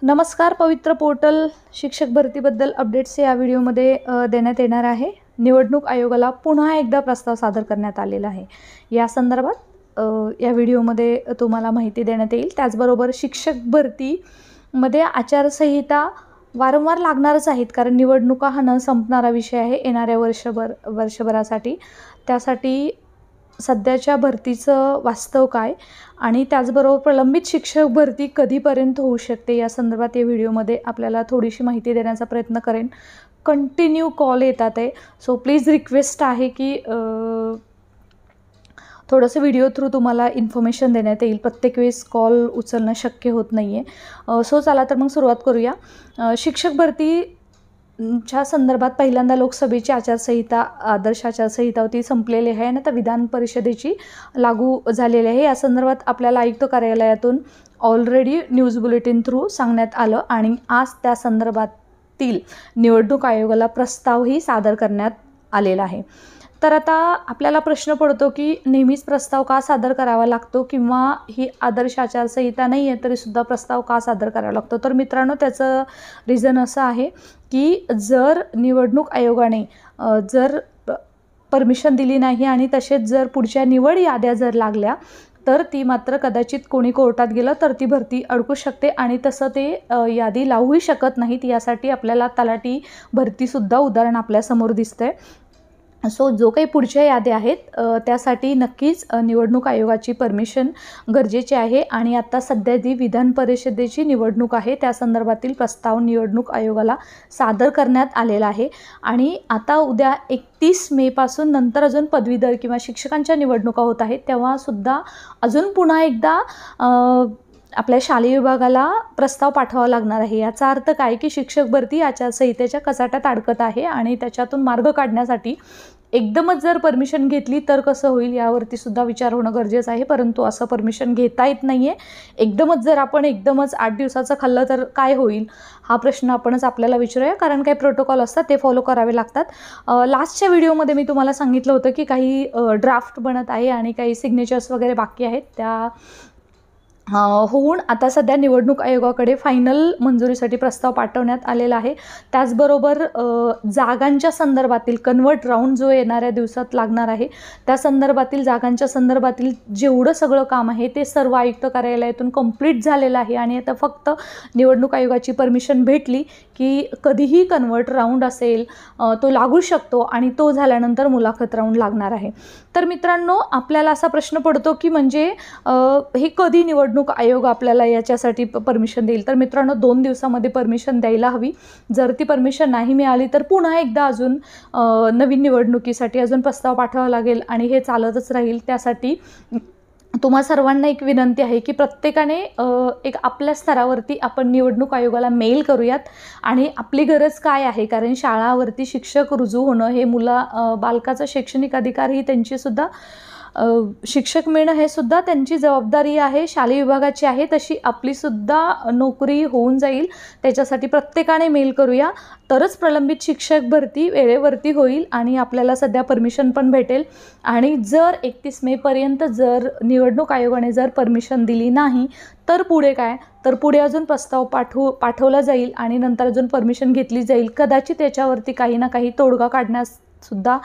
नमस्कार. पवित्र पोर्टल शिक्षक भरतीबद्दल अपडेट्स या व्हिडिओमध्ये देण्यात येणार आहे. निवडणूक आयोगाला पुन्हा एकदा प्रस्ताव सादर करण्यात आलेला आहे. या संदर्भात या व्हिडिओमध्ये तुम्हाला माहिती देण्यात येईल. त्याचबरोबर शिक्षक भरतीमध्ये आचारसंहिता वारंवार लागणारच आहेत, कारण निवडणुका हा न संपणारा विषय आहे येणाऱ्या वर्षभरासाठी. त्यासाठी सध्याच्या भरतीचं वास्तव काय आणि त्याचबरोबर प्रलंबित शिक्षक भरती कधीपर्यंत होऊ शकते या संदर्भात या व्हिडिओमध्ये आपल्याला थोडीशी माहिती देण्याचा प्रयत्न करेन. कंटिन्यू कॉल येतात आहे, सो प्लीज रिक्वेस्ट आहे की थोडंसं व्हिडिओ थ्रू तुम्हाला इन्फॉर्मेशन देण्यात येईल. प्रत्येक वेळेस कॉल उचलणं शक्य होत नाही आहे. सो चला तर मग सुरुवात करूया. शिक्षक भरतीच्या संदर्भात पहिल्यांदा लोकसभेची आचारसंहिता, आदर्श आचारसंहिता होती, संपलेली आहे आणि आता विधान परिषदेची लागू झालेली आहे. या संदर्भात आपल्याला आयुक्त कार्यालयातून ऑलरेडी न्यूज बुलेटिन थ्रू सांगण्यात आलं आणि आज त्या संदर्भातील निवडणूक आयोगाला प्रस्तावही सादर करण्यात आलेला आहे. तर आता आपल्याला प्रश्न पडतो की नेहमीच प्रस्ताव का सादर करावा लागतो, किंवा ही आदर्श आचारसंहिता नाही आहे तरीसुद्धा प्रस्ताव का सादर करावा लागतो. तर मित्रांनो, त्याचं रिझन असं आहे की जर निवडणूक आयोगाने जर परमिशन दिली नाही आणि तसेच जर पुढच्या निवड याद्या जर लागल्या तर ती मात्र कदाचित कोणी कोर्टात गेलं तर ती भरती अडकू शकते आणि तसं ते यादी लावूही शकत नाहीत. यासाठी आपल्याला तलाठी भरतीसुद्धा उदाहरण आपल्यासमोर दिसतंय. सो जो काही पुढच्या याद्या आहेत त्यासाठी नक्कीच निवडणूक आयोगाची परमिशन गरजेची आहे. आणि आता सध्या जी विधान परिषदेची निवडणूक आहे त्या संदर्भातील प्रस्ताव निवडणूक आयोगाला सादर करण्यात आलेला आहे. आणि आता उद्या 31 मेपासून नंतर अजून पदवीधर किंवा शिक्षकांच्या निवडणुका होत आहेत, तेव्हासुद्धा अजून पुन्हा एकदा आपल्या शालेय विभागाला प्रस्ताव पाठवावा लागणार आहे. याचा अर्थ काय की शिक्षक भरती आचारसंहितेच्या कचाट्यात अडकत आहे आणि त्याच्यातून मार्ग काढण्यासाठी एकदमच जर परमिशन घेतली तर कसं होईल यावरती सुद्धा विचार होणं गरजेचं आहे. परंतु असं परमिशन घेता येत नाही आहे. एकदमच 8 दिवसाचं खाल्लं तर काय होईल हा प्रश्न आपणच आपल्याला विचारूया, कारण काही प्रोटोकॉल असतात ते फॉलो करावे लागतात. लास्टच्या व्हिडिओमध्ये मी तुम्हाला सांगितलं होतं की काही ड्राफ्ट बनत आहे आणि काही सिग्नेचर्स वगैरे बाकी आहेत. त्या होऊन आता सध्या निवडणूक आयोगाकडे फायनल मंजुरीसाठी प्रस्ताव पाठवण्यात आलेला आहे. त्याचबरोबर जागांच्या संदर्भातील कन्वर्ट राऊंड जो येणाऱ्या दिवसात लागणार आहे त्या संदर्भातील जागांच्या संदर्भातील जेवढं सगळं काम आहे ते सर्व आयुक्त कार्यालयातून कंप्लीट झालेलं आहे. आणि आता फक्त निवडणूक आयोगाची परमिशन भेटली की कधीही कन्वर्ट राऊंड असेल तो लागू शकतो आणि तो झाल्यानंतर मुलाखत राऊंड लागणार आहे. तर मित्रांनो, आपल्याला असा प्रश्न पडतो की म्हणजे हे कधी निवडणूक आयोग आपल्याला याच्यासाठी परमिशन देईल. तर मित्रांनो, 2 दिवसामध्ये परमिशन द्यायला हवी. जर ती परमिशन नाही मिळाली तर पुन्हा एकदा अजून नवीन निवडणुकीसाठी अजून प्रस्ताव पाठवावा लागेल आणि हे चालतच राहील. त्यासाठी तुम्हा सर्वांना एक विनंती आहे की प्रत्येकाने एक आपल्या स्तरावरती आपण निवडणूक आयोगाला मेल करूयात. आणि आपली गरज काय आहे, कारण शाळावरती शिक्षक रुजू होणं हे बालकाचा शैक्षणिक अधिकार ही त्यांचीसुद्धा शिक्षक मिळणं हे सुद्धा त्यांची जबाबदारी आहे, शालेय विभागाची आहे. तशी आपलीसुद्धा नोकरी होऊन जाईल. त्याच्यासाठी प्रत्येकाने मेल करूया, तरच प्रलंबित शिक्षक भरती वेळेवरती होईल आणि आपल्याला सध्या परमिशन पण भेटेल. आणि जर 31 मेपर्यंत जर निवडणूक आयोगाने जर परमिशन दिली नाही तर पुढे काय, तर पुढे अजून प्रस्ताव पाठवला जाईल आणि नंतर अजून परमिशन घेतली जाईल. कदाचित याच्यावरती काही ना काही तोडगा काढण्यास सुद्धा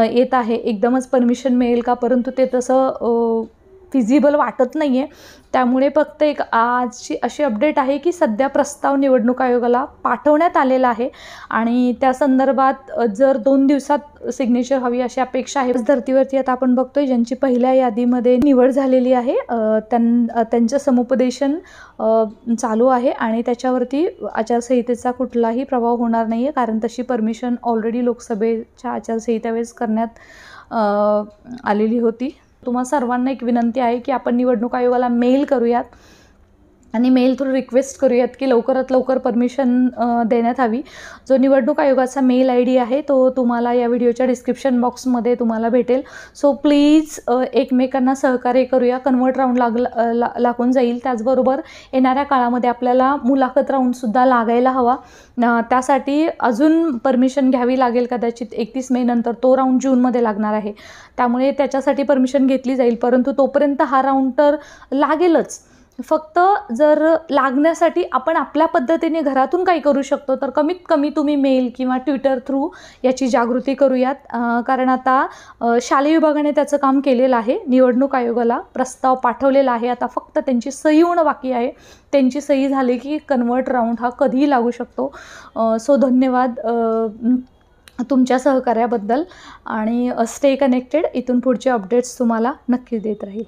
येत आहे. एकदमच परमिशन मिळेल का, परंतु ते तसं फिजिबल वाटत नाही आहे. त्यामुळे फक्त एक आजची अशी अपडेट आहे की सध्या प्रस्ताव निवडणूक आयोगाला पाठवण्यात आलेला आहे आणि त्या संदर्भात जर 2 दिवसात सिग्नेचर हवी अशी अपेक्षा आहे. धर्तीवरती आता आपण बघतोय ज्यांची पहिल्या यादीमध्ये निवड झालेली आहे त्यांचं समुपदेशन चालू आहे आणि त्याच्यावरती आचारसंहितेचा कुठलाही प्रभाव होणार नाही आहे, कारण तशी परमिशन ऑलरेडी लोकसभेच्या आचारसंहितेवेळेस करण्यात आलेली होती. तुम्हा सर्वांना एक विनंती आहे की आपण निवडणूक आयोगाला मेल करूयात आणि मेल थ्रू रिक्वेस्ट करूयात की लवकरात लवकर परमिशन देण्यात हवी. जो निवडणूक आयोगाचा मेल ID आहे तो तुम्हाला या व्हिडिओच्या डिस्क्रिप्शन बॉक्समध्ये तुम्हाला भेटेल. सो प्लीज एकमेकांना सहकार्य करूया. कन्वर्ट राऊंड लागून जाईल. त्याचबरोबर येणाऱ्या काळामध्ये आपल्याला मुलाखत राऊंडसुद्धा लागायला हवा. त्यासाठी अजून परमिशन घ्यावी लागेल कदाचित 31 मे नंतर. तो राऊंड जूनमध्ये लागणार आहे, त्यामुळे त्याच्यासाठी परमिशन घेतली जाईल. परंतु तोपर्यंत हा राऊंड तर लागेलच. फक्त जर लागण्यासाठी आपण आपल्या पद्धतीने घरातून काही करू शकतो तर कमीत कमी तुम्ही मेल किंवा ट्विटर थ्रू याची जागृती करूयात. कारण आता शालेय विभागाने त्याचं काम केलेलं आहे. निवडणूक आयोगाला प्रस्ताव पाठवलेला आहे. आता फक्त त्यांची सही होणं बाकी आहे. त्यांची सही झाली की कन्वर्ट राऊंड हा कधीही लागू शकतो. सो धन्यवाद तुमच्या सहकार्याबद्दल आणि स्टे कनेक्टेड. इथून पुढचे अपडेट्स तुम्हाला नक्कीच देत राहील.